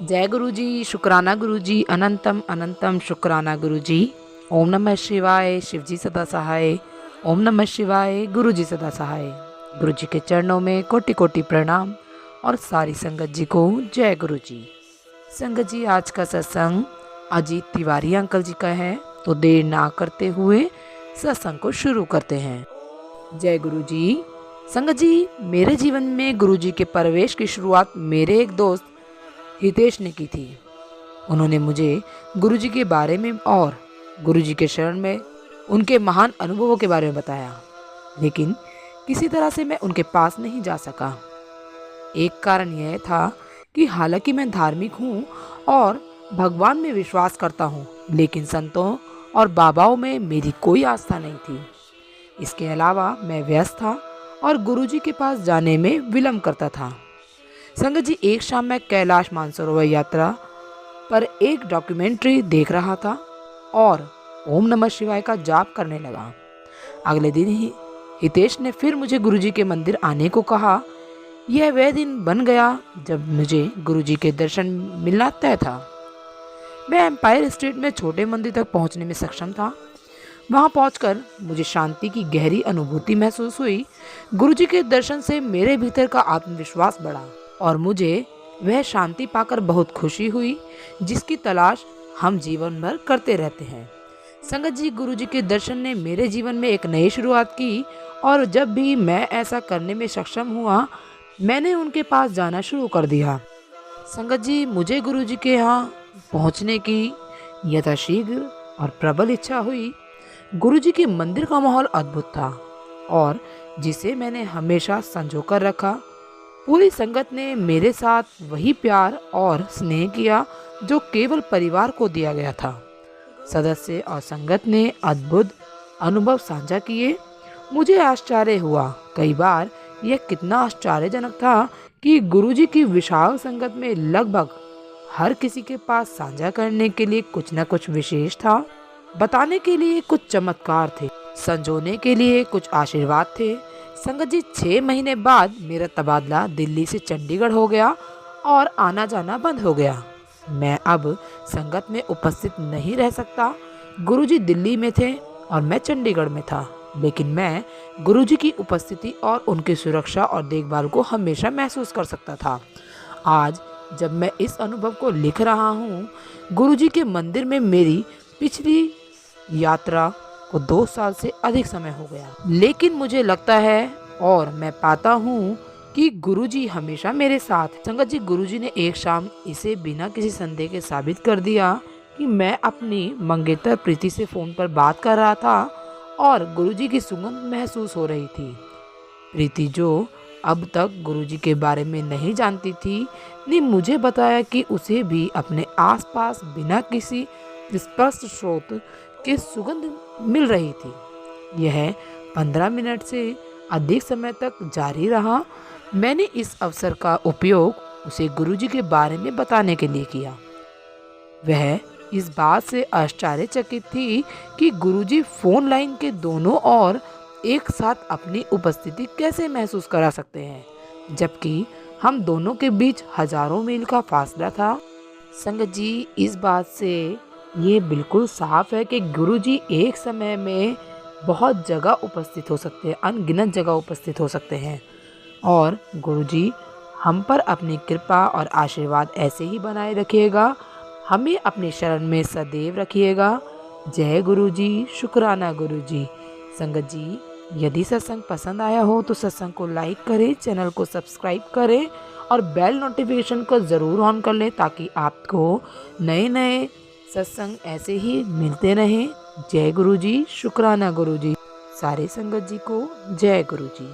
जय गुरु जी, शुक्राना गुरु जी, अनंतम अनंतम शुक्राना गुरु जी। ओम नमः शिवाय, शिव जी सदा सहाय। ओम नमः शिवाय, गुरु जी सदा सहाय। गुरु जी के चरणों में कोटि कोटि प्रणाम और सारी संगत जी को जय गुरु जी। संगत जी, आज का सत्संग अजीत तिवारी अंकल जी का है, तो देर ना करते हुए सत्संग को शुरू करते हैं। जय गुरु जी। संगत जी, मेरे जीवन में गुरु जी के प्रवेश की शुरुआत मेरे एक दोस्त हितेश ने की थी। उन्होंने मुझे गुरुजी के बारे में और गुरुजी के शरण में उनके महान अनुभवों के बारे में बताया, लेकिन किसी तरह से मैं उनके पास नहीं जा सका। एक कारण यह था कि हालांकि मैं धार्मिक हूँ और भगवान में विश्वास करता हूँ, लेकिन संतों और बाबाओं में मेरी कोई आस्था नहीं थी। इसके अलावा मैं व्यस्त था और गुरुजी के पास जाने में विलम्ब करता था। संगत जी, एक शाम मैं कैलाश मानसरोवर यात्रा पर एक डॉक्यूमेंट्री देख रहा था और ओम नमः शिवाय का जाप करने लगा। अगले दिन ही हितेश ने फिर मुझे गुरुजी के मंदिर आने को कहा। यह वह दिन बन गया जब मुझे गुरुजी के दर्शन मिलना तय था। मैं एम्पायर स्टेट में छोटे मंदिर तक पहुंचने में सक्षम था। वहां पहुंचकर मुझे शांति की गहरी अनुभूति महसूस हुई। गुरुजी के दर्शन से मेरे भीतर का आत्मविश्वास बढ़ा और मुझे वह शांति पाकर बहुत खुशी हुई जिसकी तलाश हम जीवन भर करते रहते हैं। संगत जी, गुरुजी के दर्शन ने मेरे जीवन में एक नई शुरुआत की और जब भी मैं ऐसा करने में सक्षम हुआ, मैंने उनके पास जाना शुरू कर दिया। संगत जी, मुझे गुरुजी के यहाँ पहुँचने की यथाशीघ्र और प्रबल इच्छा हुई। गुरुजी के मंदिर का माहौल अद्भुत था और जिसे मैंने हमेशा संजो कर रखा। पूरी संगत ने मेरे साथ वही प्यार और स्नेह किया जो केवल परिवार को दिया गया था। सदस्य और संगत ने अद्भुत अनुभव साझा किए। मुझे आश्चर्य हुआ, कई बार यह कितना आश्चर्यजनक था कि गुरुजी की विशाल संगत में लगभग हर किसी के पास साझा करने के लिए कुछ न कुछ विशेष था। बताने के लिए कुछ चमत्कार थे, संजोने के लिए कुछ आशीर्वाद थे। संगत जी, 6 महीने बाद मेरा तबादला दिल्ली से चंडीगढ़ हो गया और आना जाना बंद हो गया। मैं अब संगत में उपस्थित नहीं रह सकता। गुरुजी दिल्ली में थे और मैं चंडीगढ़ में था, लेकिन मैं गुरुजी की उपस्थिति और उनकी सुरक्षा और देखभाल को हमेशा महसूस कर सकता था। आज जब मैं इस अनुभव को लिख रहा हूँ, गुरुजी के मंदिर में मेरी पिछली यात्रा को 2 साल से अधिक समय हो गया, लेकिन मुझे लगता है और मैं पाता हूँ कि गुरुजी हमेशा मेरे साथ। संगत जी, गुरुजी ने एक शाम इसे बिना किसी संदेह के साबित कर दिया कि मैं अपनी मंगेतर प्रीति से फोन पर बात कर रहा था और गुरुजी की सुगंध महसूस हो रही थी। प्रीति, जो अब तक गुरुजी के बारे में नहीं जानती थी, ने मुझे बताया कि उसे भी अपने आसपास बिना किसी स्पष्ट स्रोत के सुगंध मिल रही थी। यह 15 मिनट से अधिक समय तक जारी रहा। मैंने इस अवसर का उपयोग उसे गुरुजी के बारे में बताने के लिए किया। वह इस बात से आश्चर्यचकित थी कि गुरुजी फोन लाइन के दोनों ओर एक साथ अपनी उपस्थिति कैसे महसूस करा सकते हैं, जबकि हम दोनों के बीच हजारों मील का फासला था। संगत जी, इस बात से ये बिल्कुल साफ है कि गुरुजी एक समय में बहुत जगह उपस्थित हो सकते हैं, अनगिनत जगह उपस्थित हो सकते हैं और गुरुजी हम पर अपनी कृपा और आशीर्वाद ऐसे ही बनाए रखिएगा। हमें अपनी शरण में सदैव रखिएगा। जय गुरुजी, शुक्राना गुरुजी। संगत जी, यदि सत्संग पसंद आया हो तो सत्संग को लाइक करें, चैनल को सब्सक्राइब करें और बेल नोटिफिकेशन को ज़रूर ऑन कर लें ताकि आपको नए नए सत्संग ऐसे ही मिलते रहें। जय गुरुजी, शुक्राना गुरुजी। सारे संगत जी को जय गुरुजी।